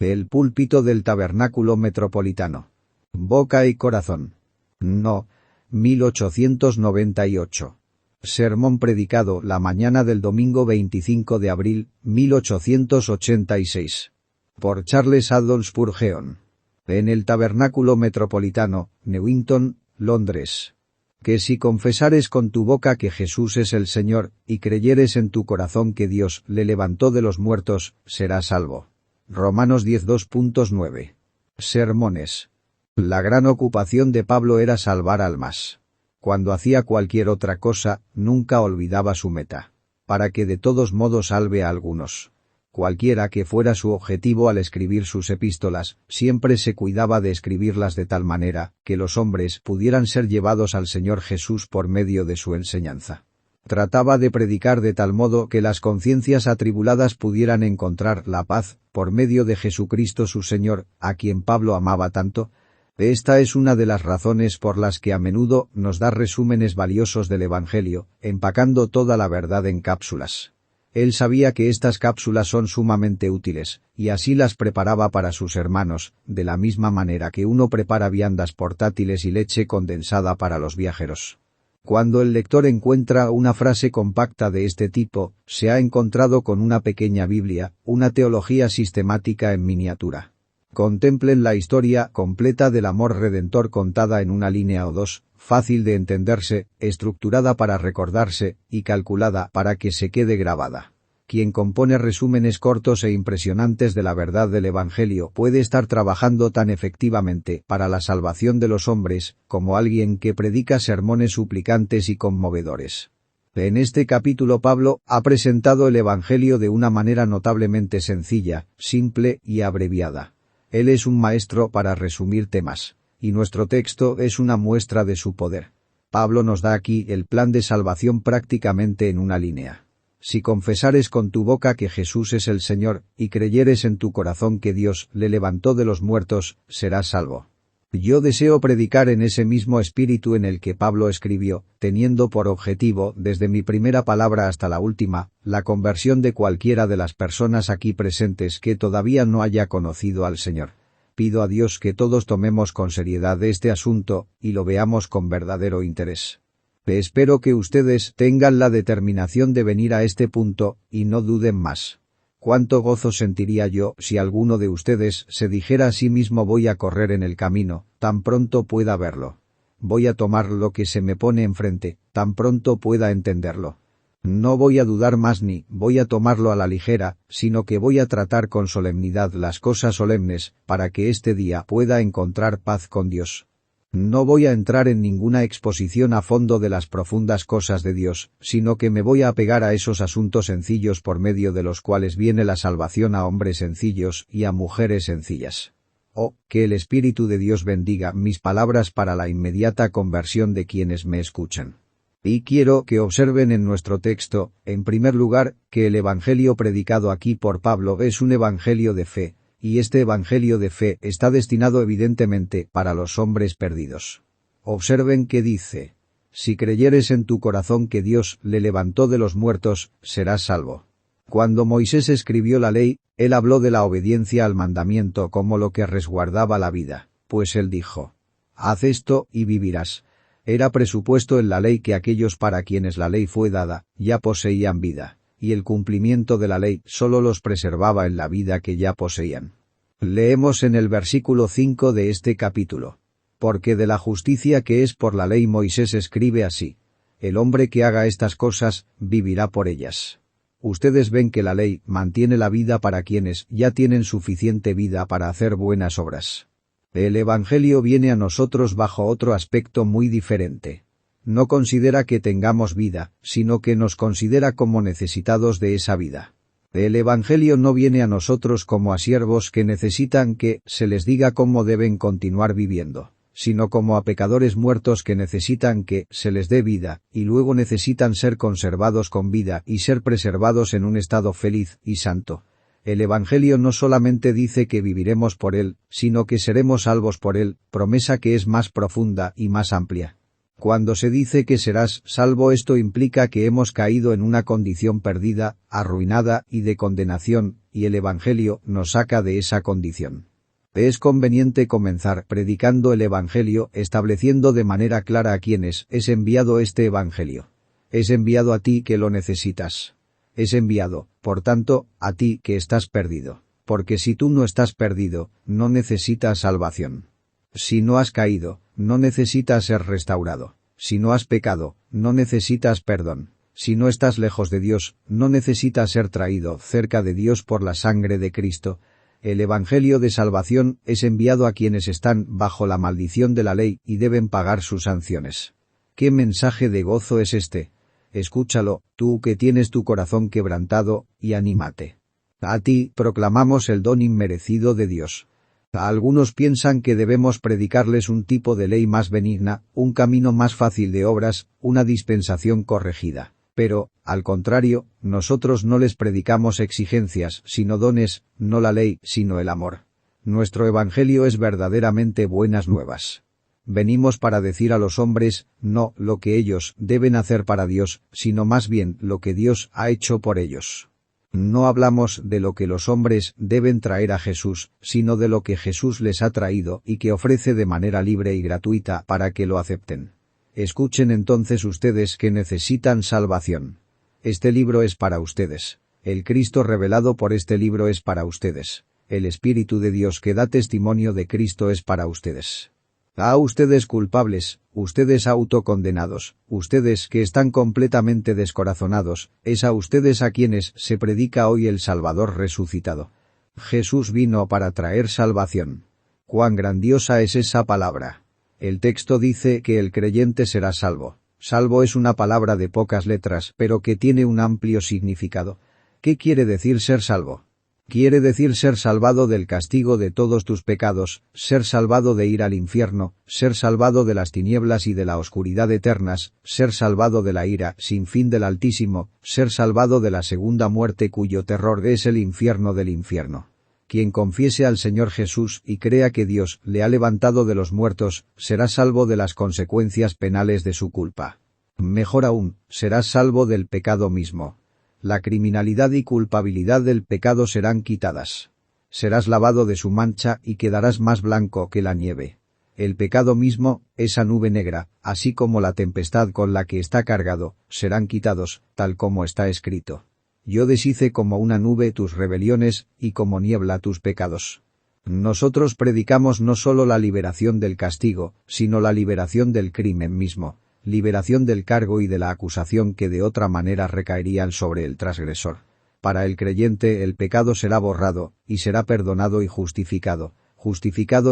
El púlpito del Tabernáculo Metropolitano. Boca y Corazón. No. 1898. Sermón predicado la mañana del domingo 25 de abril, 1886. Por Charles Haddon Spurgeon. En el Tabernáculo Metropolitano, Newington, Londres. Que si confesares con tu boca que Jesús es el Señor, y creyeres en tu corazón que Dios le levantó de los muertos, serás salvo. Romanos 10:2.9. Sermones. La gran ocupación de Pablo era salvar almas. Cuando hacía cualquier otra cosa, nunca olvidaba su meta. Para que de todos modos salve a algunos. Cualquiera que fuera su objetivo al escribir sus epístolas, siempre se cuidaba de escribirlas de tal manera, que los hombres pudieran ser llevados al Señor Jesús por medio de su enseñanza. Trataba de predicar de tal modo que las conciencias atribuladas pudieran encontrar la paz, por medio de Jesucristo su Señor, a quien Pablo amaba tanto. Esta es una de las razones por las que a menudo nos da resúmenes valiosos del Evangelio, empacando toda la verdad en cápsulas. Él sabía que estas cápsulas son sumamente útiles, y así las preparaba para sus hermanos, de la misma manera que uno prepara viandas portátiles y leche condensada para los viajeros. Cuando el lector encuentra una frase compacta de este tipo, se ha encontrado con una pequeña Biblia, una teología sistemática en miniatura. Contemplen la historia completa del amor redentor contada en una línea o dos, fácil de entenderse, estructurada para recordarse, y calculada para que se quede grabada. Quien compone resúmenes cortos e impresionantes de la verdad del Evangelio puede estar trabajando tan efectivamente para la salvación de los hombres, como alguien que predica sermones suplicantes y conmovedores. En este capítulo Pablo ha presentado el Evangelio de una manera notablemente sencilla, simple y abreviada. Él es un maestro para resumir temas, y nuestro texto es una muestra de su poder. Pablo nos da aquí el plan de salvación prácticamente en una línea. Si confesares con tu boca que Jesús es el Señor, y creyeres en tu corazón que Dios le levantó de los muertos, serás salvo. Yo deseo predicar en ese mismo espíritu en el que Pablo escribió, teniendo por objetivo, desde mi primera palabra hasta la última, la conversión de cualquiera de las personas aquí presentes que todavía no haya conocido al Señor. Pido a Dios que todos tomemos con seriedad este asunto, y lo veamos con verdadero interés. Espero que ustedes tengan la determinación de venir a este punto, y no duden más. Cuánto gozo sentiría yo si alguno de ustedes se dijera a sí mismo voy a correr en el camino, tan pronto pueda verlo. Voy a tomar lo que se me pone enfrente, tan pronto pueda entenderlo. No voy a dudar más ni voy a tomarlo a la ligera, sino que voy a tratar con solemnidad las cosas solemnes, para que este día pueda encontrar paz con Dios. No voy a entrar en ninguna exposición a fondo de las profundas cosas de Dios, sino que me voy a apegar a esos asuntos sencillos por medio de los cuales viene la salvación a hombres sencillos y a mujeres sencillas. Oh, que el Espíritu de Dios bendiga mis palabras para la inmediata conversión de quienes me escuchan. Y quiero que observen en nuestro texto, en primer lugar, que el Evangelio predicado aquí por Pablo es un Evangelio de fe. Y este Evangelio de fe está destinado evidentemente para los hombres perdidos. Observen que dice, si creyeres en tu corazón que Dios le levantó de los muertos, serás salvo. Cuando Moisés escribió la ley, él habló de la obediencia al mandamiento como lo que resguardaba la vida, pues él dijo, haz esto y vivirás. Era presupuesto en la ley que aquellos para quienes la ley fue dada, ya poseían vida. Y el cumplimiento de la ley solo los preservaba en la vida que ya poseían. Leemos en el versículo 5 de este capítulo. Porque de la justicia que es por la ley Moisés escribe así. El hombre que haga estas cosas, vivirá por ellas. Ustedes ven que la ley mantiene la vida para quienes ya tienen suficiente vida para hacer buenas obras. El Evangelio viene a nosotros bajo otro aspecto muy diferente. No considera que tengamos vida, sino que nos considera como necesitados de esa vida. El Evangelio no viene a nosotros como a siervos que necesitan que se les diga cómo deben continuar viviendo, sino como a pecadores muertos que necesitan que se les dé vida, y luego necesitan ser conservados con vida y ser preservados en un estado feliz y santo. El Evangelio no solamente dice que viviremos por él, sino que seremos salvos por él, promesa que es más profunda y más amplia. Cuando se dice que serás salvo, esto implica que hemos caído en una condición perdida, arruinada y de condenación, y el Evangelio nos saca de esa condición. Es conveniente comenzar predicando el Evangelio, estableciendo de manera clara a quiénes es enviado este Evangelio. Es enviado a ti que lo necesitas. Es enviado, por tanto, a ti que estás perdido. Porque si tú no estás perdido, no necesitas salvación. Si no has caído, no necesitas ser restaurado. Si no has pecado, no necesitas perdón. Si no estás lejos de Dios, no necesitas ser traído cerca de Dios por la sangre de Cristo. El Evangelio de salvación es enviado a quienes están bajo la maldición de la ley y deben pagar sus sanciones. ¿Qué mensaje de gozo es este? Escúchalo, tú que tienes tu corazón quebrantado, y anímate. A ti proclamamos el don inmerecido de Dios. Algunos piensan que debemos predicarles un tipo de ley más benigna, un camino más fácil de obras, una dispensación corregida. Pero, al contrario, nosotros no les predicamos exigencias, sino dones, no la ley, sino el amor. Nuestro Evangelio es verdaderamente buenas nuevas. Venimos para decir a los hombres, no lo que ellos deben hacer para Dios, sino más bien lo que Dios ha hecho por ellos. No hablamos de lo que los hombres deben traer a Jesús, sino de lo que Jesús les ha traído y que ofrece de manera libre y gratuita para que lo acepten. Escuchen entonces ustedes que necesitan salvación. Este libro es para ustedes. El Cristo revelado por este libro es para ustedes. El Espíritu de Dios que da testimonio de Cristo es para ustedes. A ustedes culpables, ustedes autocondenados, ustedes que están completamente descorazonados, es a ustedes a quienes se predica hoy el Salvador resucitado. Jesús vino para traer salvación. ¡Cuán grandiosa es esa palabra! El texto dice que el creyente será salvo. Salvo es una palabra de pocas letras, pero que tiene un amplio significado. ¿Qué quiere decir ser salvo? Quiere decir ser salvado del castigo de todos tus pecados, ser salvado de ir al infierno, ser salvado de las tinieblas y de la oscuridad eternas, ser salvado de la ira sin fin del Altísimo, ser salvado de la segunda muerte cuyo terror es el infierno del infierno. Quien confiese al Señor Jesús y crea que Dios le ha levantado de los muertos, será salvo de las consecuencias penales de su culpa. Mejor aún, serás salvo del pecado mismo. La criminalidad y culpabilidad del pecado serán quitadas. Serás lavado de su mancha y quedarás más blanco que la nieve. El pecado mismo, esa nube negra, así como la tempestad con la que está cargado, serán quitados, tal como está escrito. Yo deshice como una nube tus rebeliones, y como niebla tus pecados. Nosotros predicamos no solo la liberación del castigo, sino la liberación del crimen mismo. Liberación del cargo y de la acusación que de otra manera recaerían sobre el transgresor. Para el creyente el pecado será borrado, y será perdonado y justificado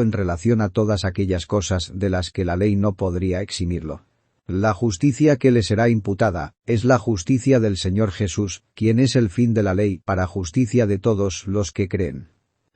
en relación a todas aquellas cosas de las que la ley no podría eximirlo. La justicia que le será imputada, es la justicia del Señor Jesús, quien es el fin de la ley para justicia de todos los que creen.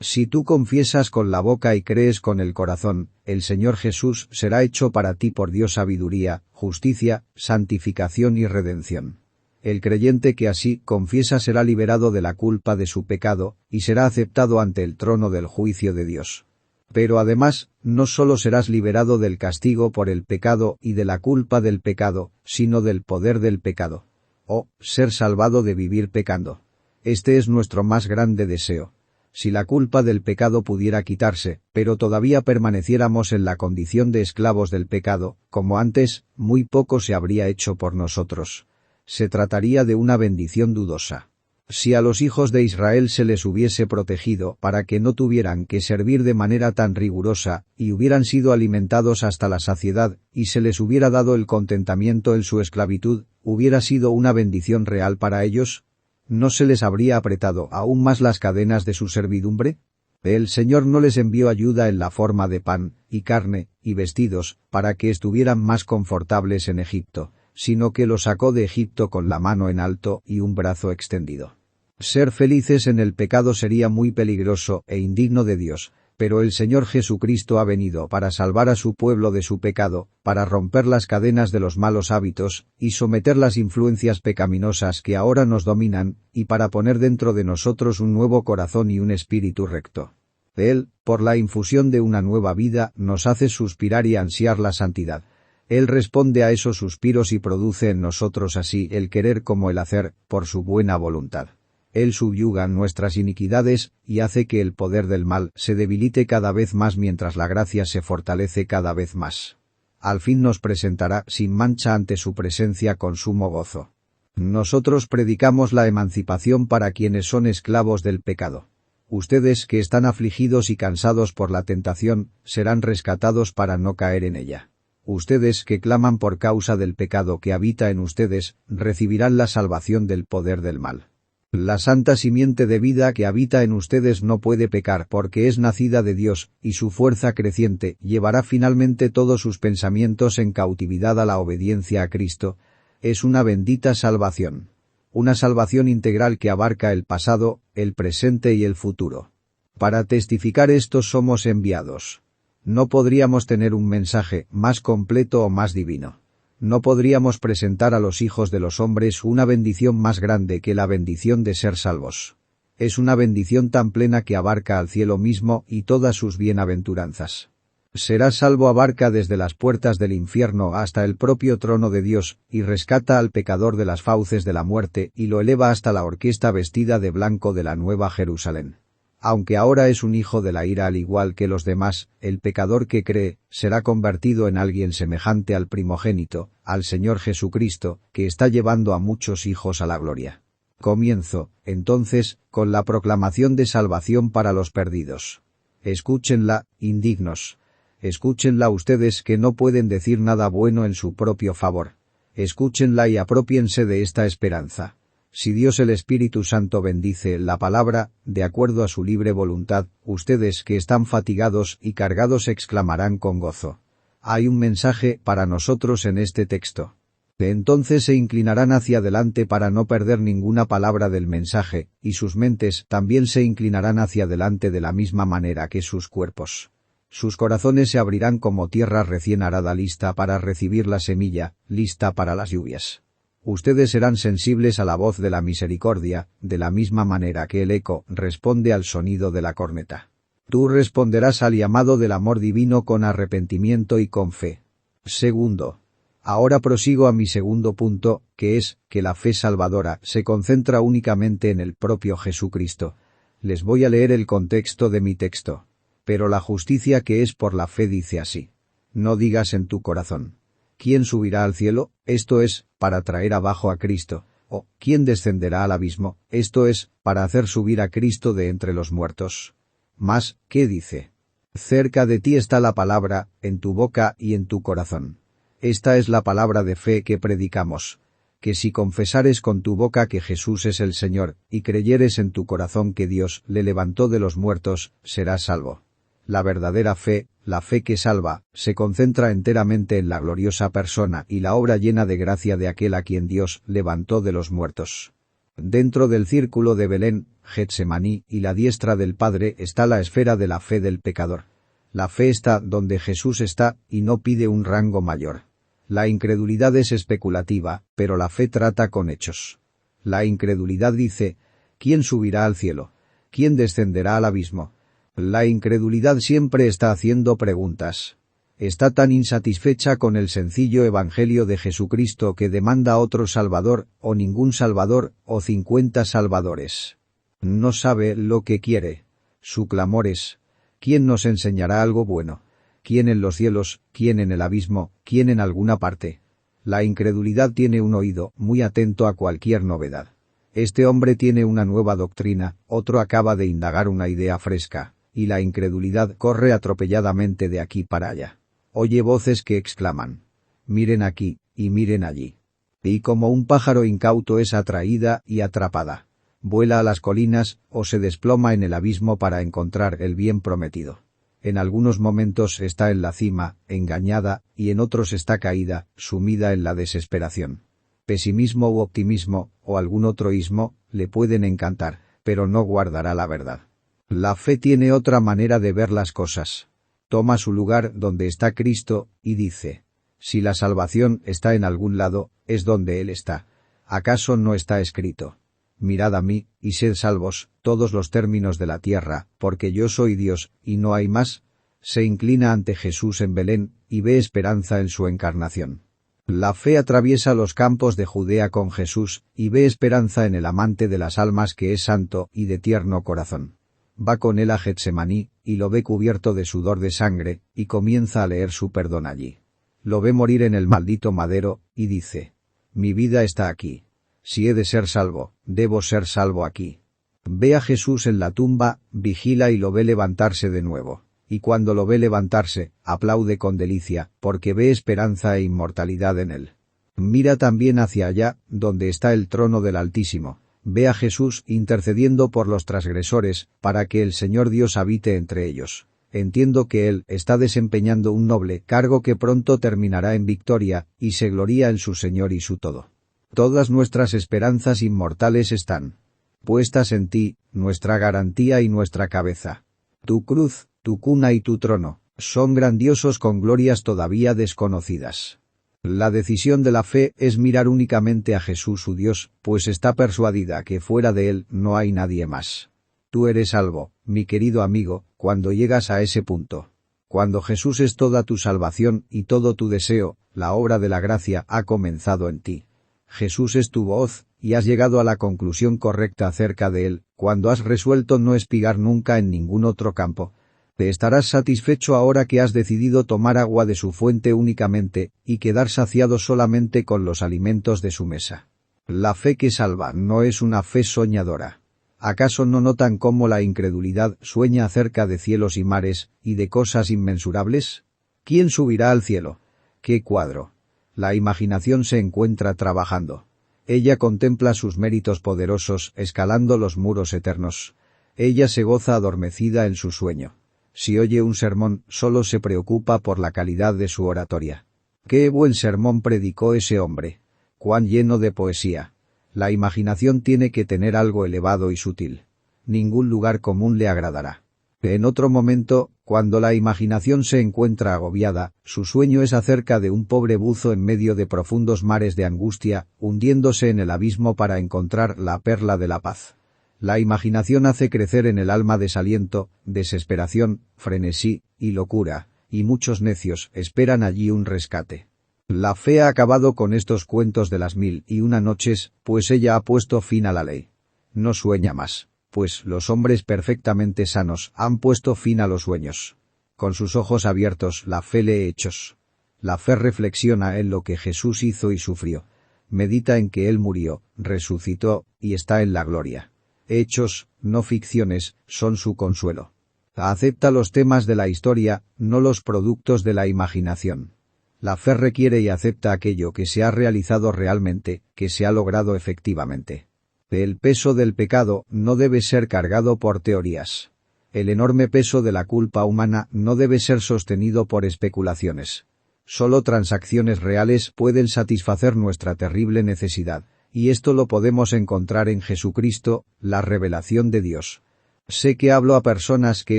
Si tú confiesas con la boca y crees con el corazón, el Señor Jesús será hecho para ti por Dios sabiduría, justicia, santificación y redención. El creyente que así confiesa será liberado de la culpa de su pecado, y será aceptado ante el trono del juicio de Dios. Pero además, no solo serás liberado del castigo por el pecado y de la culpa del pecado, sino del poder del pecado. O, ser salvado de vivir pecando. Este es nuestro más grande deseo. Si la culpa del pecado pudiera quitarse, pero todavía permaneciéramos en la condición de esclavos del pecado, como antes, muy poco se habría hecho por nosotros. Se trataría de una bendición dudosa. Si a los hijos de Israel se les hubiese protegido para que no tuvieran que servir de manera tan rigurosa, y hubieran sido alimentados hasta la saciedad, y se les hubiera dado el contentamiento en su esclavitud, ¿hubiera sido una bendición real para ellos? ¿No se les habría apretado aún más las cadenas de su servidumbre? El Señor no les envió ayuda en la forma de pan, y carne, y vestidos, para que estuvieran más confortables en Egipto, sino que los sacó de Egipto con la mano en alto y un brazo extendido. Ser felices en el pecado sería muy peligroso e indigno de Dios, pero el Señor Jesucristo ha venido para salvar a su pueblo de su pecado, para romper las cadenas de los malos hábitos, y someter las influencias pecaminosas que ahora nos dominan, y para poner dentro de nosotros un nuevo corazón y un espíritu recto. Él, por la infusión de una nueva vida, nos hace suspirar y ansiar la santidad. Él responde a esos suspiros y produce en nosotros así el querer como el hacer, por su buena voluntad. Él subyuga nuestras iniquidades, y hace que el poder del mal se debilite cada vez más mientras la gracia se fortalece cada vez más. Al fin nos presentará sin mancha ante su presencia con sumo gozo. Nosotros predicamos la emancipación para quienes son esclavos del pecado. Ustedes que están afligidos y cansados por la tentación, serán rescatados para no caer en ella. Ustedes que claman por causa del pecado que habita en ustedes, recibirán la salvación del poder del mal. La santa simiente de vida que habita en ustedes no puede pecar porque es nacida de Dios, y su fuerza creciente llevará finalmente todos sus pensamientos en cautividad a la obediencia a Cristo. Es una bendita salvación. Una salvación integral que abarca el pasado, el presente y el futuro. Para testificar esto somos enviados. No podríamos tener un mensaje más completo o más divino. No podríamos presentar a los hijos de los hombres una bendición más grande que la bendición de ser salvos. Es una bendición tan plena que abarca al cielo mismo y todas sus bienaventuranzas. Será salvo abarca desde las puertas del infierno hasta el propio trono de Dios, y rescata al pecador de las fauces de la muerte y lo eleva hasta la orquesta vestida de blanco de la Nueva Jerusalén. Aunque ahora es un hijo de la ira al igual que los demás, el pecador que cree, será convertido en alguien semejante al primogénito, al Señor Jesucristo, que está llevando a muchos hijos a la gloria. Comienzo, entonces, con la proclamación de salvación para los perdidos. Escúchenla, indignos. Escúchenla ustedes que no pueden decir nada bueno en su propio favor. Escúchenla y apropiense de esta esperanza. Si Dios el Espíritu Santo bendice la palabra, de acuerdo a su libre voluntad, ustedes que están fatigados y cargados exclamarán con gozo. Hay un mensaje para nosotros en este texto. Entonces se inclinarán hacia adelante para no perder ninguna palabra del mensaje, y sus mentes también se inclinarán hacia adelante de la misma manera que sus cuerpos. Sus corazones se abrirán como tierra recién arada lista para recibir la semilla, lista para las lluvias. Ustedes serán sensibles a la voz de la misericordia, de la misma manera que el eco responde al sonido de la corneta. Tú responderás al llamado del amor divino con arrepentimiento y con fe. Segundo. Ahora prosigo a mi segundo punto, que es, que la fe salvadora se concentra únicamente en el propio Jesucristo. Les voy a leer el contexto de mi texto. Pero la justicia que es por la fe dice así. No digas en tu corazón. ¿Quién subirá al cielo? Esto es, para traer abajo a Cristo. O, ¿quién descenderá al abismo? Esto es, para hacer subir a Cristo de entre los muertos. Mas, ¿qué dice? Cerca de ti está la palabra, en tu boca y en tu corazón. Esta es la palabra de fe que predicamos. Que si confesares con tu boca que Jesús es el Señor, y creyeres en tu corazón que Dios le levantó de los muertos, serás salvo. La verdadera fe, la fe que salva, se concentra enteramente en la gloriosa persona y la obra llena de gracia de aquel a quien Dios levantó de los muertos. Dentro del círculo de Belén, Getsemaní y la diestra del Padre está la esfera de la fe del pecador. La fe está donde Jesús está y no pide un rango mayor. La incredulidad es especulativa, pero la fe trata con hechos. La incredulidad dice, ¿quién subirá al cielo? ¿Quién descenderá al abismo? La incredulidad siempre está haciendo preguntas. Está tan insatisfecha con el sencillo evangelio de Jesucristo que demanda otro Salvador, o ningún Salvador, o 50 Salvadores. No sabe lo que quiere. Su clamor es, ¿quién nos enseñará algo bueno? ¿Quién en los cielos? ¿Quién en el abismo? ¿Quién en alguna parte? La incredulidad tiene un oído muy atento a cualquier novedad. Este hombre tiene una nueva doctrina, otro acaba de indagar una idea fresca. Y la incredulidad corre atropelladamente de aquí para allá. Oye voces que exclaman, miren aquí, y miren allí. Y como un pájaro incauto es atraída y atrapada. Vuela a las colinas, o se desploma en el abismo para encontrar el bien prometido. En algunos momentos está en la cima, engañada, y en otros está caída, sumida en la desesperación. Pesimismo u optimismo, o algún otro ismo, le pueden encantar, pero no guardará la verdad. La fe tiene otra manera de ver las cosas. Toma su lugar donde está Cristo, y dice, si la salvación está en algún lado, es donde Él está. ¿Acaso no está escrito? Mirad a mí, y sed salvos, todos los términos de la tierra, porque yo soy Dios, y no hay más. Se inclina ante Jesús en Belén, y ve esperanza en su encarnación. La fe atraviesa los campos de Judea con Jesús, y ve esperanza en el amante de las almas que es santo y de tierno corazón. Va con él a Getsemaní, y lo ve cubierto de sudor de sangre, y comienza a leer su perdón allí. Lo ve morir en el maldito madero, y dice: mi vida está aquí. Si he de ser salvo, debo ser salvo aquí. Ve a Jesús en la tumba, vigila y lo ve levantarse de nuevo. Y cuando lo ve levantarse, aplaude con delicia, porque ve esperanza e inmortalidad en él. Mira también hacia allá, donde está el trono del Altísimo. Ve a Jesús intercediendo por los transgresores, para que el Señor Dios habite entre ellos. Entiendo que él está desempeñando un noble cargo que pronto terminará en victoria, y se gloría en su Señor y su todo. Todas nuestras esperanzas inmortales están puestas en ti, nuestra garantía y nuestra cabeza. Tu cruz, tu cuna y tu trono, son grandiosos con glorias todavía desconocidas. La decisión de la fe es mirar únicamente a Jesús su Dios, pues está persuadida que fuera de él no hay nadie más. Tú eres salvo, mi querido amigo, cuando llegas a ese punto. Cuando Jesús es toda tu salvación y todo tu deseo, la obra de la gracia ha comenzado en ti. Jesús es tu voz, y has llegado a la conclusión correcta acerca de él, cuando has resuelto no espigar nunca en ningún otro campo. Te estarás satisfecho ahora que has decidido tomar agua de su fuente únicamente, y quedar saciado solamente con los alimentos de su mesa. La fe que salva no es una fe soñadora. ¿Acaso no notan cómo la incredulidad sueña acerca de cielos y mares, y de cosas inmensurables? ¿Quién subirá al cielo? ¡Qué cuadro! La imaginación se encuentra trabajando. Ella contempla sus méritos poderosos escalando los muros eternos. Ella se goza adormecida en su sueño. Si oye un sermón, solo se preocupa por la calidad de su oratoria. ¡Qué buen sermón predicó ese hombre! ¡Cuán lleno de poesía! La imaginación tiene que tener algo elevado y sutil. Ningún lugar común le agradará. En otro momento, cuando la imaginación se encuentra agobiada, su sueño es acerca de un pobre buzo en medio de profundos mares de angustia, hundiéndose en el abismo para encontrar la perla de la paz. La imaginación hace crecer en el alma desaliento, desesperación, frenesí y locura, y muchos necios esperan allí un rescate. La fe ha acabado con estos cuentos de las 1001 noches, pues ella ha puesto fin a la ley. No sueña más, pues los hombres perfectamente sanos han puesto fin a los sueños. Con sus ojos abiertos la fe lee hechos. La fe reflexiona en lo que Jesús hizo y sufrió. Medita en que él murió, resucitó, y está en la gloria. Hechos, no ficciones, son su consuelo. Acepta los temas de la historia, no los productos de la imaginación. La fe requiere y acepta aquello que se ha realizado realmente, que se ha logrado efectivamente. El peso del pecado no debe ser cargado por teorías. El enorme peso de la culpa humana no debe ser sostenido por especulaciones. Solo transacciones reales pueden satisfacer nuestra terrible necesidad, y esto lo podemos encontrar en Jesucristo, la revelación de Dios. Sé que hablo a personas que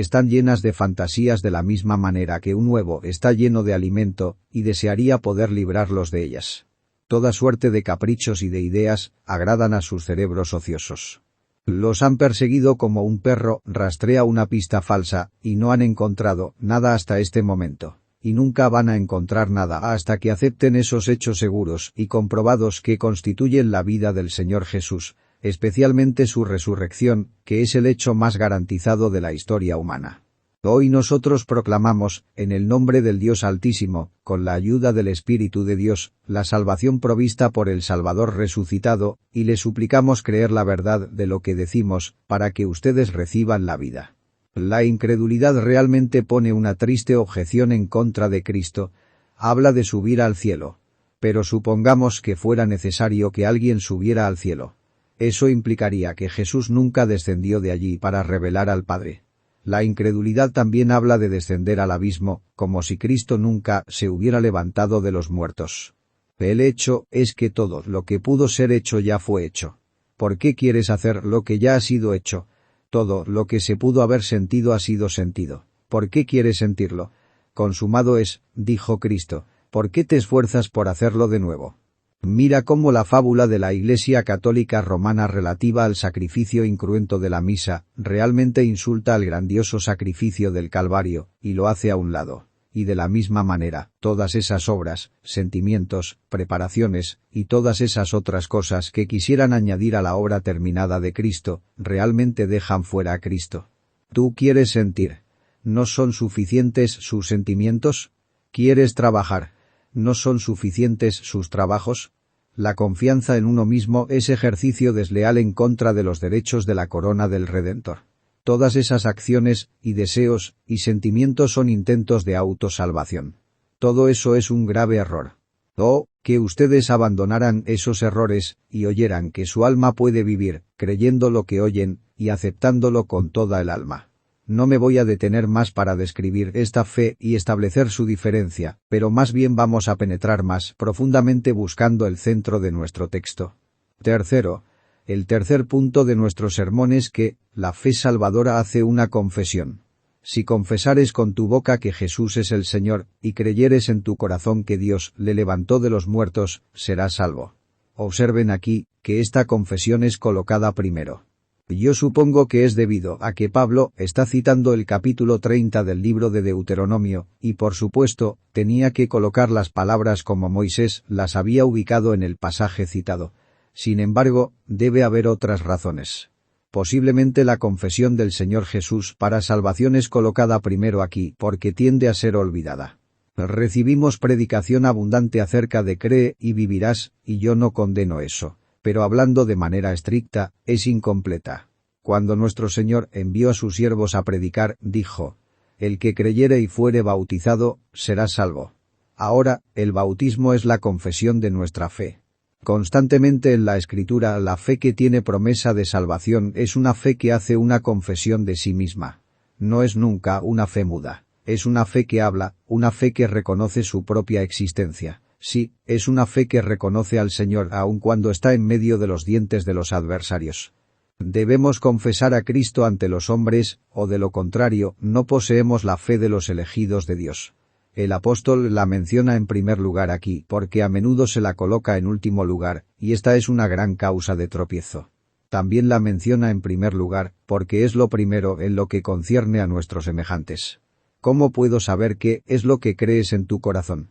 están llenas de fantasías de la misma manera que un huevo está lleno de alimento, y desearía poder librarlos de ellas. Toda suerte de caprichos y de ideas agradan a sus cerebros ociosos. Los han perseguido como un perro rastrea una pista falsa, y no han encontrado nada hasta este momento. Y nunca van a encontrar nada hasta que acepten esos hechos seguros y comprobados que constituyen la vida del Señor Jesús, especialmente su resurrección, que es el hecho más garantizado de la historia humana. Hoy nosotros proclamamos, en el nombre del Dios Altísimo, con la ayuda del Espíritu de Dios, la salvación provista por el Salvador resucitado, y le suplicamos creer la verdad de lo que decimos, para que ustedes reciban la vida. La incredulidad realmente pone una triste objeción en contra de Cristo. Habla de subir al cielo. Pero supongamos que fuera necesario que alguien subiera al cielo. Eso implicaría que Jesús nunca descendió de allí para revelar al Padre. La incredulidad también habla de descender al abismo, como si Cristo nunca se hubiera levantado de los muertos. El hecho es que todo lo que pudo ser hecho ya fue hecho. ¿Por qué quieres hacer lo que ya ha sido hecho? Todo lo que se pudo haber sentido ha sido sentido. ¿Por qué quieres sentirlo? Consumado es, dijo Cristo. ¿Por qué te esfuerzas por hacerlo de nuevo? Mira cómo la fábula de la Iglesia Católica Romana relativa al sacrificio incruento de la misa realmente insulta al grandioso sacrificio del Calvario, y lo hace a un lado. Y de la misma manera, todas esas obras, sentimientos, preparaciones, y todas esas otras cosas que quisieran añadir a la obra terminada de Cristo, realmente dejan fuera a Cristo. ¿Tú quieres sentir? ¿No son suficientes sus sentimientos? ¿Quieres trabajar? ¿No son suficientes sus trabajos? La confianza en uno mismo es ejercicio desleal en contra de los derechos de la corona del Redentor. Todas esas acciones, y deseos, y sentimientos son intentos de autosalvación. Todo eso es un grave error. Oh, que ustedes abandonaran esos errores, y oyeran que su alma puede vivir, creyendo lo que oyen, y aceptándolo con toda el alma. No me voy a detener más para describir esta fe y establecer su diferencia, pero más bien vamos a penetrar más profundamente buscando el centro de nuestro texto. Tercero, el tercer punto de nuestro sermón es que la fe salvadora hace una confesión. Si confesares con tu boca que Jesús es el Señor, y creyeres en tu corazón que Dios le levantó de los muertos, serás salvo. Observen aquí, que esta confesión es colocada primero. Yo supongo que es debido a que Pablo está citando el capítulo 30 del libro de Deuteronomio, y por supuesto, tenía que colocar las palabras como Moisés las había ubicado en el pasaje citado. Sin embargo, debe haber otras razones. Posiblemente la confesión del Señor Jesús para salvación es colocada primero aquí porque tiende a ser olvidada. Recibimos predicación abundante acerca de cree y vivirás, y yo no condeno eso. Pero hablando de manera estricta, es incompleta. Cuando nuestro Señor envió a sus siervos a predicar, dijo: «El que creyere y fuere bautizado, será salvo». Ahora, el bautismo es la confesión de nuestra fe. Constantemente en la Escritura la fe que tiene promesa de salvación es una fe que hace una confesión de sí misma. No es nunca una fe muda. Es una fe que habla, una fe que reconoce su propia existencia. Sí, es una fe que reconoce al Señor aun cuando está en medio de los dientes de los adversarios. Debemos confesar a Cristo ante los hombres, o de lo contrario, no poseemos la fe de los elegidos de Dios. El apóstol la menciona en primer lugar aquí porque a menudo se la coloca en último lugar, y esta es una gran causa de tropiezo. También la menciona en primer lugar porque es lo primero en lo que concierne a nuestros semejantes. ¿Cómo puedo saber qué es lo que crees en tu corazón?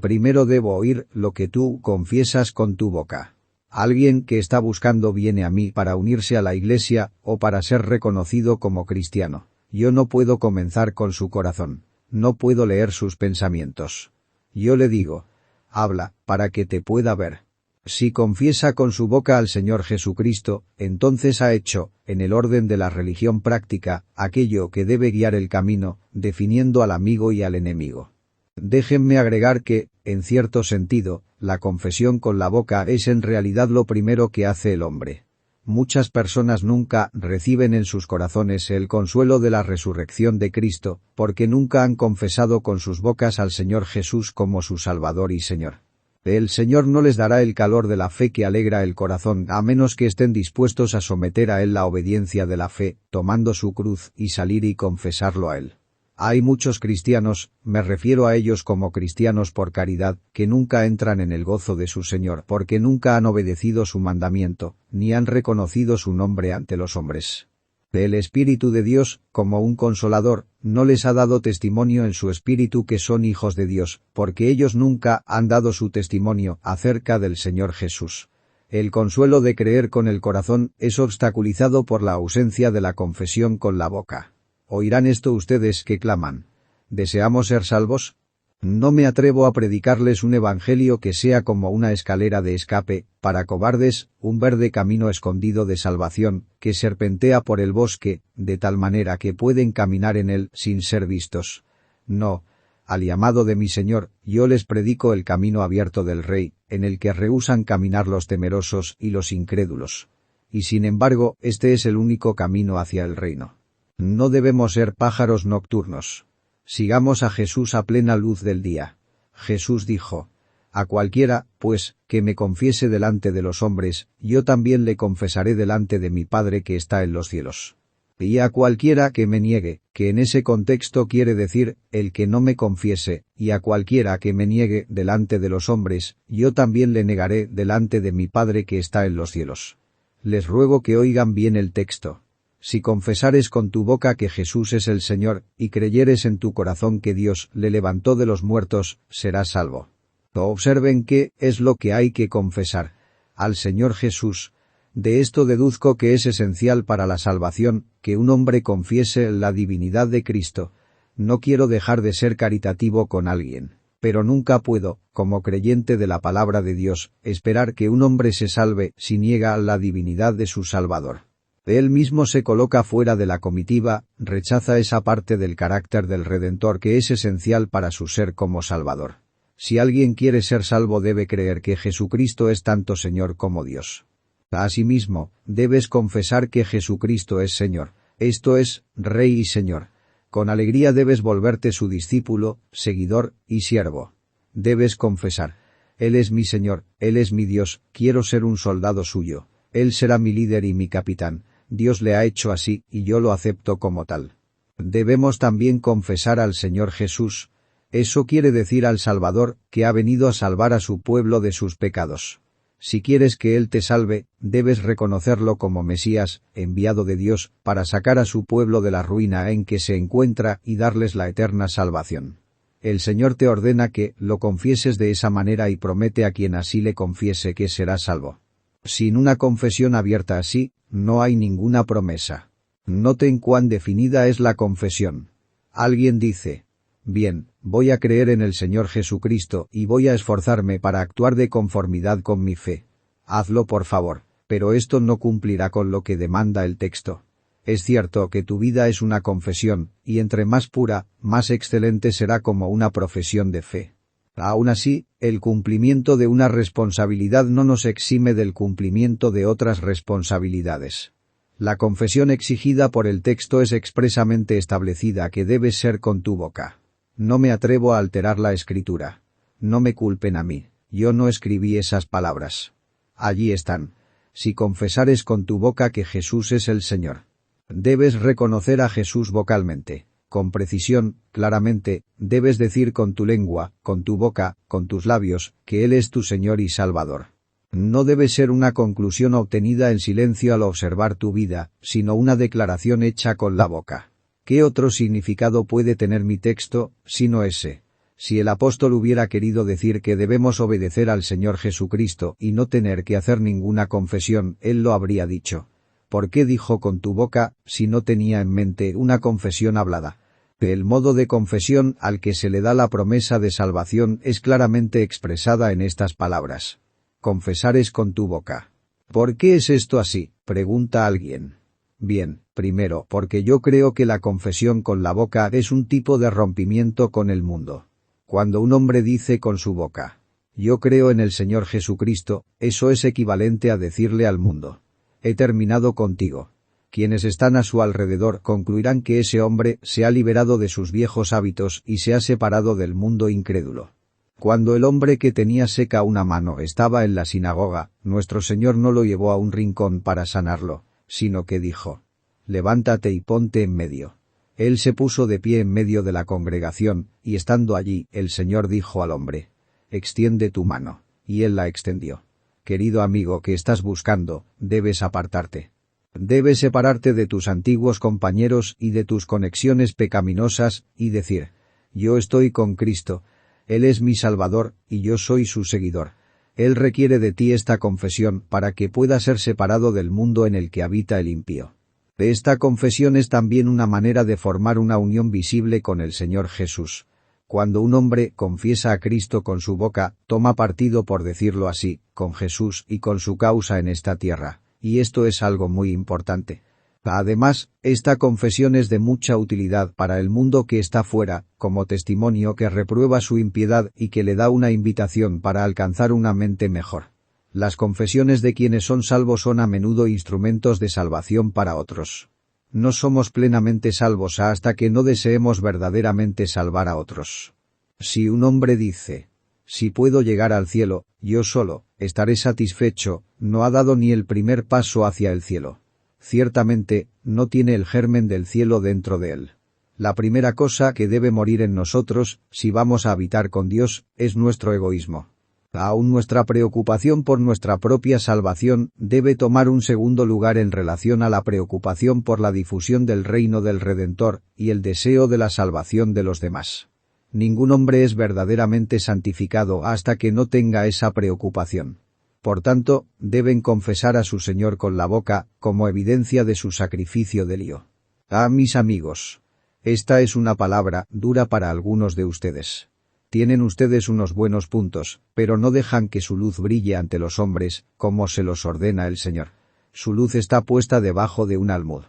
Primero debo oír lo que tú confiesas con tu boca. Alguien que está buscando viene a mí para unirse a la iglesia o para ser reconocido como cristiano. Yo no puedo comenzar con su corazón. No puedo leer sus pensamientos. Yo le digo: habla, para que te pueda ver. Si confiesa con su boca al Señor Jesucristo, entonces ha hecho, en el orden de la religión práctica, aquello que debe guiar el camino, definiendo al amigo y al enemigo. Déjenme agregar que, en cierto sentido, la confesión con la boca es en realidad lo primero que hace el hombre. Muchas personas nunca reciben en sus corazones el consuelo de la resurrección de Cristo, porque nunca han confesado con sus bocas al Señor Jesús como su Salvador y Señor. El Señor no les dará el calor de la fe que alegra el corazón a menos que estén dispuestos a someter a Él la obediencia de la fe, tomando su cruz y salir y confesarlo a Él. Hay muchos cristianos, me refiero a ellos como cristianos por caridad, que nunca entran en el gozo de su Señor porque nunca han obedecido su mandamiento, ni han reconocido su nombre ante los hombres. El Espíritu de Dios, como un consolador, no les ha dado testimonio en su espíritu que son hijos de Dios, porque ellos nunca han dado su testimonio acerca del Señor Jesús. El consuelo de creer con el corazón es obstaculizado por la ausencia de la confesión con la boca. Oirán esto ustedes que claman: ¿deseamos ser salvos? No me atrevo a predicarles un evangelio que sea como una escalera de escape, para cobardes, un verde camino escondido de salvación, que serpentea por el bosque, de tal manera que pueden caminar en él sin ser vistos. No, al llamado de mi Señor, yo les predico el camino abierto del Rey, en el que rehúsan caminar los temerosos y los incrédulos. Y sin embargo, este es el único camino hacia el reino. No debemos ser pájaros nocturnos. Sigamos a Jesús a plena luz del día. Jesús dijo: a cualquiera, pues, que me confiese delante de los hombres, yo también le confesaré delante de mi Padre que está en los cielos. Y a cualquiera que me niegue, que en ese contexto quiere decir, el que no me confiese, y a cualquiera que me niegue delante de los hombres, yo también le negaré delante de mi Padre que está en los cielos. Les ruego que oigan bien el texto. Si confesares con tu boca que Jesús es el Señor, y creyeres en tu corazón que Dios le levantó de los muertos, serás salvo. Observen qué es lo que hay que confesar. Al Señor Jesús. De esto deduzco que es esencial para la salvación, que un hombre confiese la divinidad de Cristo. No quiero dejar de ser caritativo con alguien, pero nunca puedo, como creyente de la palabra de Dios, esperar que un hombre se salve si niega la divinidad de su Salvador. Él mismo se coloca fuera de la comitiva, rechaza esa parte del carácter del Redentor que es esencial para su ser como Salvador. Si alguien quiere ser salvo debe creer que Jesucristo es tanto Señor como Dios. Asimismo, debes confesar que Jesucristo es Señor, esto es, Rey y Señor. Con alegría debes volverte su discípulo, seguidor y siervo. Debes confesar: Él es mi Señor, Él es mi Dios, quiero ser un soldado suyo, Él será mi líder y mi capitán, Dios le ha hecho así y yo lo acepto como tal. Debemos también confesar al Señor Jesús. Eso quiere decir al Salvador, que ha venido a salvar a su pueblo de sus pecados. Si quieres que Él te salve, debes reconocerlo como Mesías, enviado de Dios, para sacar a su pueblo de la ruina en que se encuentra y darles la eterna salvación. El Señor te ordena que lo confieses de esa manera y promete a quien así le confiese que será salvo. Sin una confesión abierta así, no hay ninguna promesa. Noten cuán definida es la confesión. Alguien dice: bien, voy a creer en el Señor Jesucristo y voy a esforzarme para actuar de conformidad con mi fe. Hazlo por favor, pero esto no cumplirá con lo que demanda el texto. Es cierto que tu vida es una confesión, y entre más pura, más excelente será como una profesión de fe. Aún así, el cumplimiento de una responsabilidad no nos exime del cumplimiento de otras responsabilidades. La confesión exigida por el texto es expresamente establecida que debe ser con tu boca. No me atrevo a alterar la escritura. No me culpen a mí, yo no escribí esas palabras. Allí están. Si confesares con tu boca que Jesús es el Señor. Debes reconocer a Jesús vocalmente, con precisión, claramente, debes decir con tu lengua, con tu boca, con tus labios, que Él es tu Señor y Salvador. No debe ser una conclusión obtenida en silencio al observar tu vida, sino una declaración hecha con la boca. ¿Qué otro significado puede tener mi texto, sino ese? Si el apóstol hubiera querido decir que debemos obedecer al Señor Jesucristo y no tener que hacer ninguna confesión, él lo habría dicho. ¿Por qué dijo con tu boca, si no tenía en mente una confesión hablada? El modo de confesión al que se le da la promesa de salvación es claramente expresada en estas palabras. Confesares con tu boca. ¿Por qué es esto así?, pregunta alguien. Bien, primero, porque yo creo que la confesión con la boca es un tipo de rompimiento con el mundo. Cuando un hombre dice con su boca: yo creo en el Señor Jesucristo, eso es equivalente a decirle al mundo: he terminado contigo. Quienes están a su alrededor concluirán que ese hombre se ha liberado de sus viejos hábitos y se ha separado del mundo incrédulo. Cuando el hombre que tenía seca una mano estaba en la sinagoga, nuestro Señor no lo llevó a un rincón para sanarlo, sino que dijo: levántate y ponte en medio. Él se puso de pie en medio de la congregación, y estando allí, el Señor dijo al hombre: extiende tu mano. Y él la extendió. Querido amigo que estás buscando, debes apartarte. Debes separarte de tus antiguos compañeros y de tus conexiones pecaminosas, y decir: yo estoy con Cristo, Él es mi Salvador, y yo soy su seguidor. Él requiere de ti esta confesión para que pueda ser separado del mundo en el que habita el impío. Esta confesión es también una manera de formar una unión visible con el Señor Jesús. Cuando un hombre confiesa a Cristo con su boca, toma partido, por decirlo así, con Jesús y con su causa en esta tierra, y esto es algo muy importante. Además, esta confesión es de mucha utilidad para el mundo que está fuera, como testimonio que reprueba su impiedad y que le da una invitación para alcanzar una mente mejor. Las confesiones de quienes son salvos son a menudo instrumentos de salvación para otros. No somos plenamente salvos hasta que no deseemos verdaderamente salvar a otros. Si un hombre dice: si puedo llegar al cielo, yo solo, estaré satisfecho, no ha dado ni el primer paso hacia el cielo. Ciertamente, no tiene el germen del cielo dentro de él. La primera cosa que debe morir en nosotros, si vamos a habitar con Dios, es nuestro egoísmo. Aún nuestra preocupación por nuestra propia salvación debe tomar un segundo lugar en relación a la preocupación por la difusión del reino del Redentor y el deseo de la salvación de los demás. Ningún hombre es verdaderamente santificado hasta que no tenga esa preocupación. Por tanto, deben confesar a su Señor con la boca, como evidencia de su sacrificio de lío. Mis amigos, esta es una palabra dura para algunos de ustedes. Tienen ustedes unos buenos puntos, pero no dejan que su luz brille ante los hombres, como se los ordena el Señor. Su luz está puesta debajo de un almud.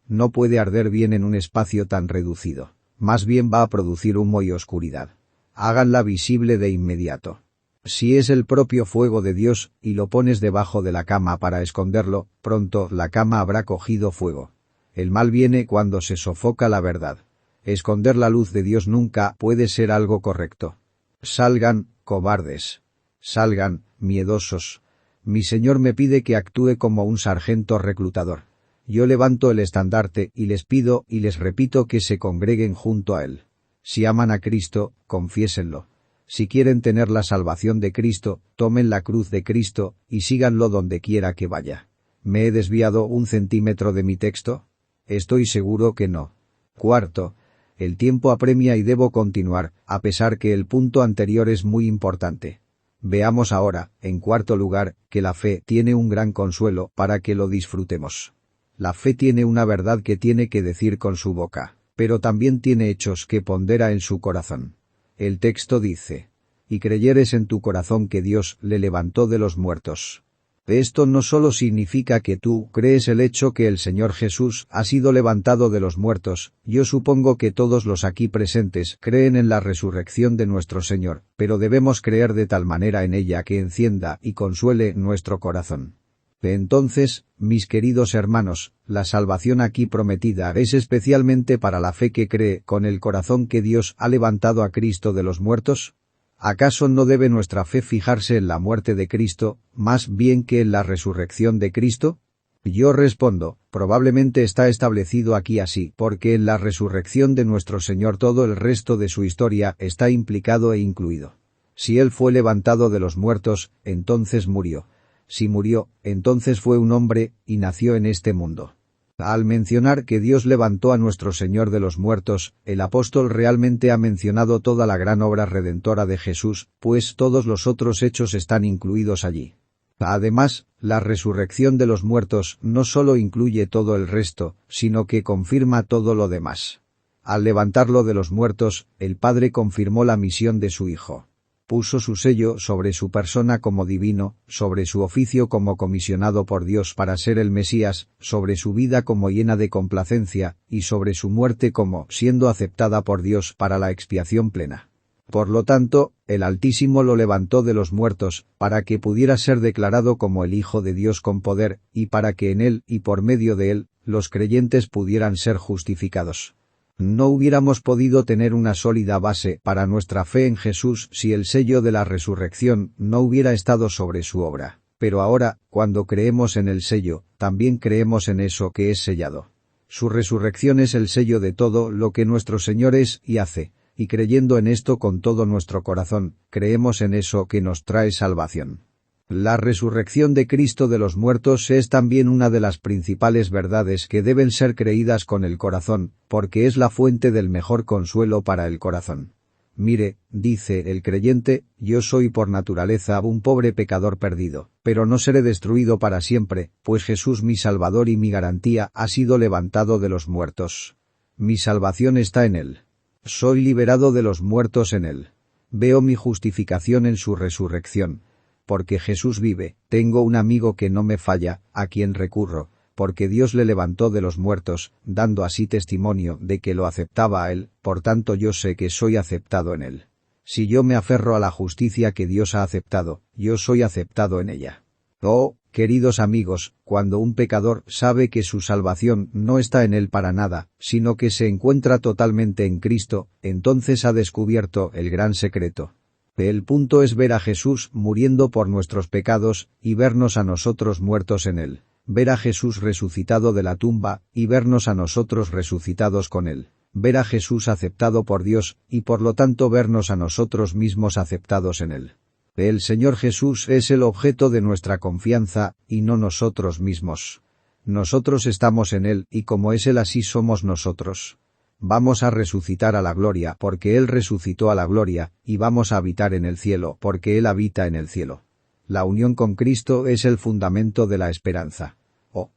No puede arder bien en un espacio tan reducido. Más bien va a producir humo y oscuridad. Háganla visible de inmediato. Si es el propio fuego de Dios, y lo pones debajo de la cama para esconderlo, pronto la cama habrá cogido fuego. El mal viene cuando se sofoca la verdad. Esconder la luz de Dios nunca puede ser algo correcto. Salgan, cobardes. Salgan, miedosos. Mi Señor me pide que actúe como un sargento reclutador. Yo levanto el estandarte y les pido y les repito que se congreguen junto a él. Si aman a Cristo, confiésenlo. Si quieren tener la salvación de Cristo, tomen la cruz de Cristo y síganlo donde quiera que vaya. ¿Me he desviado 1 centímetro de mi texto? Estoy seguro que no. Cuarto, el tiempo apremia y debo continuar, a pesar que el punto anterior es muy importante. Veamos ahora, en cuarto lugar, que la fe tiene un gran consuelo para que lo disfrutemos. La fe tiene una verdad que tiene que decir con su boca, pero también tiene hechos que pondera en su corazón. El texto dice: «Y creyeres en tu corazón que Dios le levantó de los muertos». Esto no solo significa que tú crees el hecho que el Señor Jesús ha sido levantado de los muertos, yo supongo que todos los aquí presentes creen en la resurrección de nuestro Señor, pero debemos creer de tal manera en ella que encienda y consuele nuestro corazón. Entonces, mis queridos hermanos, la salvación aquí prometida es especialmente para la fe que cree con el corazón que Dios ha levantado a Cristo de los muertos. ¿Acaso no debe nuestra fe fijarse en la muerte de Cristo, más bien que en la resurrección de Cristo? Yo respondo, probablemente está establecido aquí así, porque en la resurrección de nuestro Señor todo el resto de su historia está implicado e incluido. Si Él fue levantado de los muertos, entonces murió. Si murió, entonces fue un hombre, y nació en este mundo. Al mencionar que Dios levantó a nuestro Señor de los muertos, el apóstol realmente ha mencionado toda la gran obra redentora de Jesús, pues todos los otros hechos están incluidos allí. Además, la resurrección de los muertos no solo incluye todo el resto, sino que confirma todo lo demás. Al levantarlo de los muertos, el Padre confirmó la misión de su Hijo. Puso su sello sobre su persona como divino, sobre su oficio como comisionado por Dios para ser el Mesías, sobre su vida como llena de complacencia, y sobre su muerte como siendo aceptada por Dios para la expiación plena. Por lo tanto, el Altísimo lo levantó de los muertos, para que pudiera ser declarado como el Hijo de Dios con poder, y para que en él y por medio de él, los creyentes pudieran ser justificados. No hubiéramos podido tener una sólida base para nuestra fe en Jesús si el sello de la resurrección no hubiera estado sobre su obra. Pero ahora, cuando creemos en el sello, también creemos en eso que es sellado. Su resurrección es el sello de todo lo que nuestro Señor es y hace, y creyendo en esto con todo nuestro corazón, creemos en eso que nos trae salvación. La resurrección de Cristo de los muertos es también una de las principales verdades que deben ser creídas con el corazón, porque es la fuente del mejor consuelo para el corazón. Mire, dice el creyente, yo soy por naturaleza un pobre pecador perdido, pero no seré destruido para siempre, pues Jesús mi Salvador y mi garantía ha sido levantado de los muertos. Mi salvación está en él. Soy liberado de los muertos en él. Veo mi justificación en su resurrección. Porque Jesús vive, tengo un amigo que no me falla, a quien recurro, porque Dios le levantó de los muertos, dando así testimonio de que lo aceptaba a él, por tanto yo sé que soy aceptado en él. Si yo me aferro a la justicia que Dios ha aceptado, yo soy aceptado en ella. Oh, queridos amigos, cuando un pecador sabe que su salvación no está en él para nada, sino que se encuentra totalmente en Cristo, entonces ha descubierto el gran secreto. El punto es ver a Jesús muriendo por nuestros pecados y vernos a nosotros muertos en él. Ver a Jesús resucitado de la tumba, y vernos a nosotros resucitados con él. Ver a Jesús aceptado por Dios, y por lo tanto vernos a nosotros mismos aceptados en él. El Señor Jesús es el objeto de nuestra confianza, y no nosotros mismos. Nosotros estamos en él, y como es él así somos nosotros. Vamos a resucitar a la gloria, porque él resucitó a la gloria, y vamos a habitar en el cielo, porque él habita en el cielo. La unión con Cristo es el fundamento de la esperanza.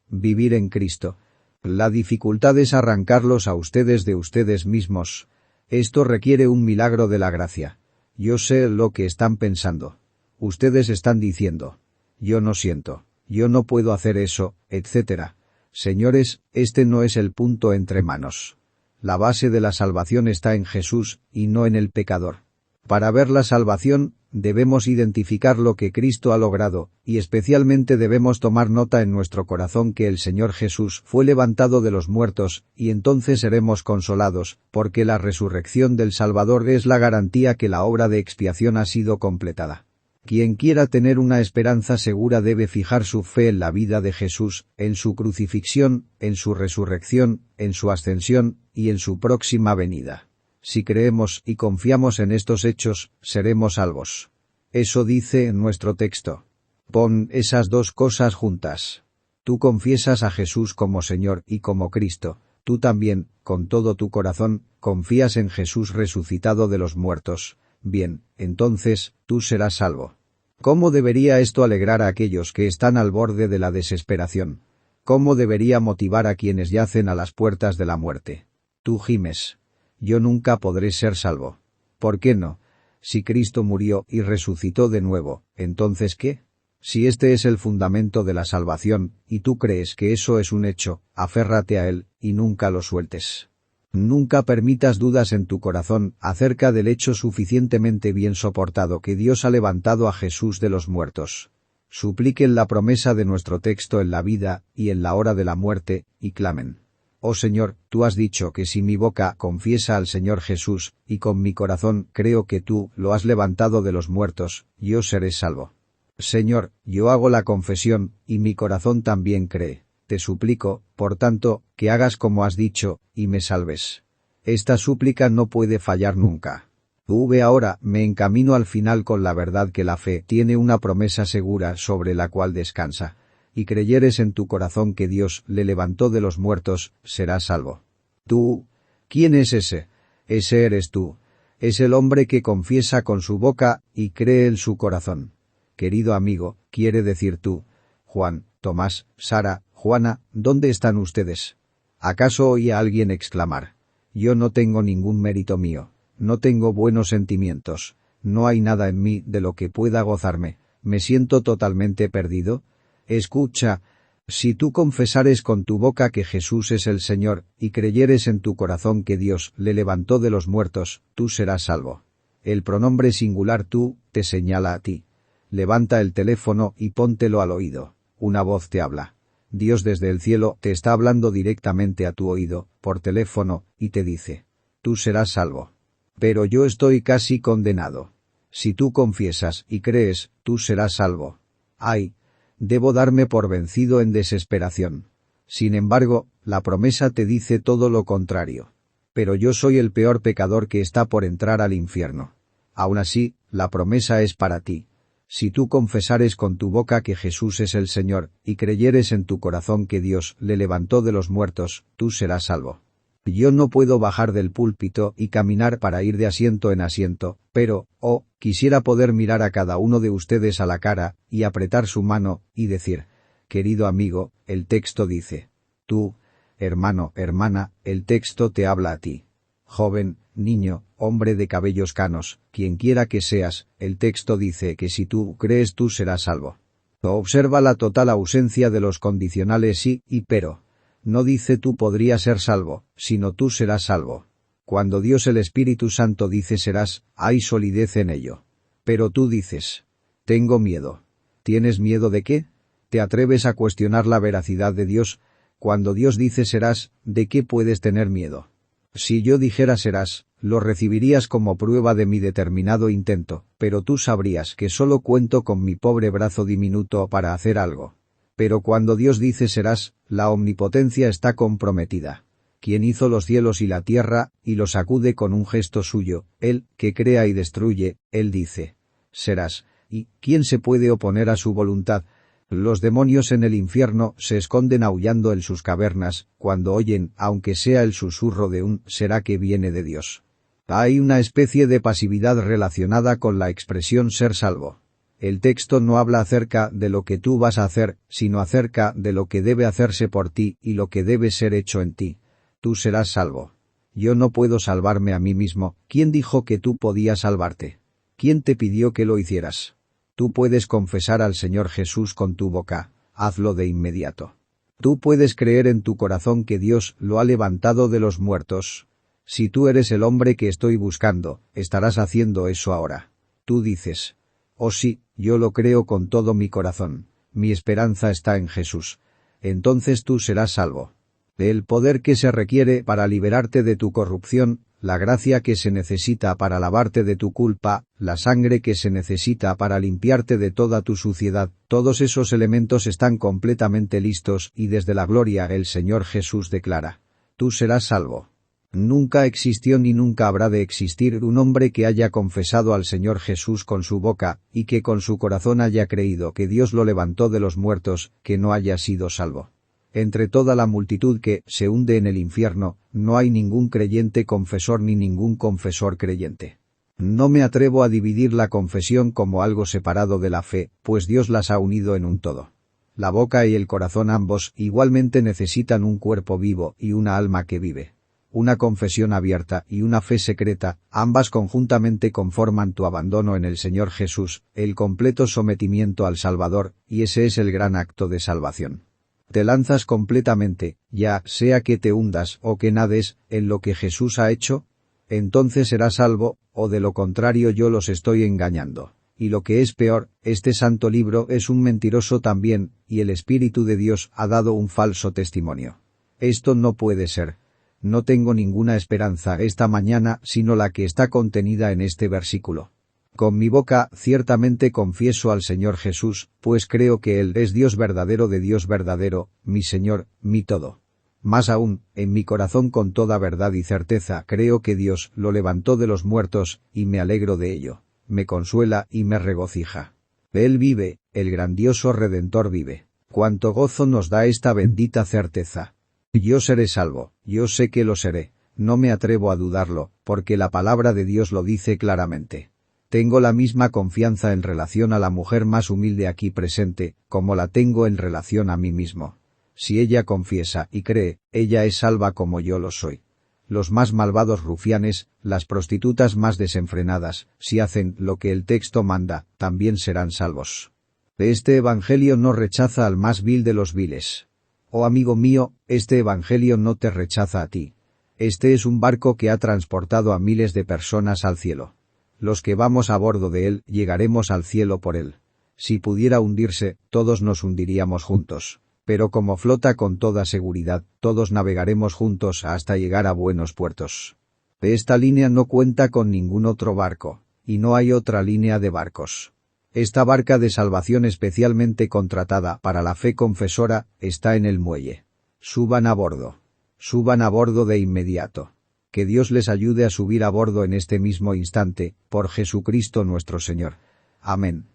Vivir en Cristo. La dificultad es arrancarlos a ustedes de ustedes mismos. Esto requiere un milagro de la gracia. Yo sé lo que están pensando. Ustedes están diciendo: yo no siento, yo no puedo hacer eso, etc. Señores, este no es el punto entre manos. La base de la salvación está en Jesús, y no en el pecador. Para ver la salvación, debemos identificar lo que Cristo ha logrado, y especialmente debemos tomar nota en nuestro corazón que el Señor Jesús fue levantado de los muertos, y entonces seremos consolados, porque la resurrección del Salvador es la garantía que la obra de expiación ha sido completada. Quien quiera tener una esperanza segura debe fijar su fe en la vida de Jesús, en su crucifixión, en su resurrección, en su ascensión, y en su próxima venida. Si creemos y confiamos en estos hechos, seremos salvos. Eso dice en nuestro texto. Pon esas dos cosas juntas. Tú confiesas a Jesús como Señor y como Cristo. Tú también, con todo tu corazón, confías en Jesús resucitado de los muertos. Bien, entonces, tú serás salvo. ¿Cómo debería esto alegrar a aquellos que están al borde de la desesperación? ¿Cómo debería motivar a quienes yacen a las puertas de la muerte? Tú gimes: yo nunca podré ser salvo. ¿Por qué no? Si Cristo murió y resucitó de nuevo, ¿entonces qué? Si este es el fundamento de la salvación, y tú crees que eso es un hecho, aférrate a él, y nunca lo sueltes. Nunca permitas dudas en tu corazón acerca del hecho suficientemente bien soportado que Dios ha levantado a Jesús de los muertos. Supliquen la promesa de nuestro texto en la vida y en la hora de la muerte, y clamen: oh Señor, tú has dicho que si mi boca confiesa al Señor Jesús, y con mi corazón creo que tú lo has levantado de los muertos, yo seré salvo. Señor, yo hago la confesión, y mi corazón también cree. Te suplico, por tanto, que hagas como has dicho, y me salves. Esta súplica no puede fallar nunca. Ahora me encamino al final con la verdad que la fe tiene una promesa segura sobre la cual descansa. Y creyeres en tu corazón que Dios le levantó de los muertos, serás salvo. Tú. ¿Quién es ese? Ese eres tú. Es el hombre que confiesa con su boca y cree en su corazón. Querido amigo, quiere decir tú. Juan, Tomás, Sara, Juana, ¿dónde están ustedes? ¿Acaso oí a alguien exclamar: yo no tengo ningún mérito mío, no tengo buenos sentimientos, no hay nada en mí de lo que pueda gozarme, me siento totalmente perdido? Escucha, si tú confesares con tu boca que Jesús es el Señor, y creyeres en tu corazón que Dios le levantó de los muertos, tú serás salvo. El pronombre singular tú te señala a ti. Levanta el teléfono y póntelo al oído. Una voz te habla. Dios desde el cielo te está hablando directamente a tu oído, por teléfono, y te dice: tú serás salvo. Pero yo estoy casi condenado. Si tú confiesas y crees, tú serás salvo. ¡Ay! Debo darme por vencido en desesperación. Sin embargo, la promesa te dice todo lo contrario. Pero yo soy el peor pecador que está por entrar al infierno. Aún así, la promesa es para ti. Si tú confesares con tu boca que Jesús es el Señor, y creyeres en tu corazón que Dios le levantó de los muertos, tú serás salvo. Yo no puedo bajar del púlpito y caminar para ir de asiento en asiento, pero, quisiera poder mirar a cada uno de ustedes a la cara, y apretar su mano, y decir: querido amigo, el texto dice. Tú, hermano, hermana, el texto te habla a ti. Joven, niño, hombre de cabellos canos, quien quiera que seas, el texto dice que si tú crees tú serás salvo. Observa la total ausencia de los condicionales sí y pero. No dice tú podrías ser salvo, sino tú serás salvo. Cuando Dios el Espíritu Santo dice serás, hay solidez en ello. Pero tú dices: tengo miedo. ¿Tienes miedo de qué? ¿Te atreves a cuestionar la veracidad de Dios? Cuando Dios dice serás, ¿de qué puedes tener miedo? Si yo dijera serás, lo recibirías como prueba de mi determinado intento, pero tú sabrías que solo cuento con mi pobre brazo diminuto para hacer algo. Pero cuando Dios dice serás, la omnipotencia está comprometida. Quien hizo los cielos y la tierra, y los sacude con un gesto suyo, Él, que crea y destruye, Él dice, serás. ¿Y quién se puede oponer a su voluntad? Los demonios en el infierno se esconden aullando en sus cavernas, cuando oyen, aunque sea el susurro de un «será que viene de Dios». Hay una especie de pasividad relacionada con la expresión ser salvo. El texto no habla acerca de lo que tú vas a hacer, sino acerca de lo que debe hacerse por ti y lo que debe ser hecho en ti. Tú serás salvo. Yo no puedo salvarme a mí mismo. ¿Quién dijo que tú podías salvarte? ¿Quién te pidió que lo hicieras? Tú puedes confesar al Señor Jesús con tu boca, hazlo de inmediato. Tú puedes creer en tu corazón que Dios lo ha levantado de los muertos. Si tú eres el hombre que estoy buscando, estarás haciendo eso ahora. Tú dices, oh sí, yo lo creo con todo mi corazón, mi esperanza está en Jesús. Entonces tú serás salvo. El poder que se requiere para liberarte de tu corrupción, la gracia que se necesita para lavarte de tu culpa, la sangre que se necesita para limpiarte de toda tu suciedad, todos esos elementos están completamente listos y desde la gloria el Señor Jesús declara, tú serás salvo. Nunca existió ni nunca habrá de existir un hombre que haya confesado al Señor Jesús con su boca y que con su corazón haya creído que Dios lo levantó de los muertos, que no haya sido salvo. Entre toda la multitud que se hunde en el infierno, no hay ningún creyente confesor ni ningún confesor creyente. No me atrevo a dividir la confesión como algo separado de la fe, pues Dios las ha unido en un todo. La boca y el corazón ambos igualmente necesitan un cuerpo vivo y una alma que vive. Una confesión abierta y una fe secreta, ambas conjuntamente conforman tu abandono en el Señor Jesús, el completo sometimiento al Salvador, y ese es el gran acto de salvación. Te lanzas completamente, ya sea que te hundas o que nades, en lo que Jesús ha hecho, entonces serás salvo, o de lo contrario yo los estoy engañando. Y lo que es peor, este santo libro es un mentiroso también, y el Espíritu de Dios ha dado un falso testimonio. Esto no puede ser. No tengo ninguna esperanza esta mañana sino la que está contenida en este versículo. Con mi boca ciertamente confieso al Señor Jesús, pues creo que Él es Dios verdadero de Dios verdadero, mi Señor, mi todo. Más aún, en mi corazón con toda verdad y certeza creo que Dios lo levantó de los muertos, y me alegro de ello. Me consuela y me regocija. Él vive, el grandioso Redentor vive. Cuánto gozo nos da esta bendita certeza. Yo seré salvo, yo sé que lo seré, no me atrevo a dudarlo, porque la palabra de Dios lo dice claramente. Tengo la misma confianza en relación a la mujer más humilde aquí presente, como la tengo en relación a mí mismo. Si ella confiesa y cree, ella es salva como yo lo soy. Los más malvados rufianes, las prostitutas más desenfrenadas, si hacen lo que el texto manda, también serán salvos. Este evangelio no rechaza al más vil de los viles. Oh amigo mío, este evangelio no te rechaza a ti. Este es un barco que ha transportado a miles de personas al cielo. Los que vamos a bordo de él llegaremos al cielo por él. Si pudiera hundirse, todos nos hundiríamos juntos. Pero como flota con toda seguridad, todos navegaremos juntos hasta llegar a buenos puertos. Esta línea no cuenta con ningún otro barco, y no hay otra línea de barcos. Esta barca de salvación especialmente contratada para la fe confesora está en el muelle. Suban a bordo. Suban a bordo de inmediato. Que Dios les ayude a subir a bordo en este mismo instante, por Jesucristo nuestro Señor. Amén.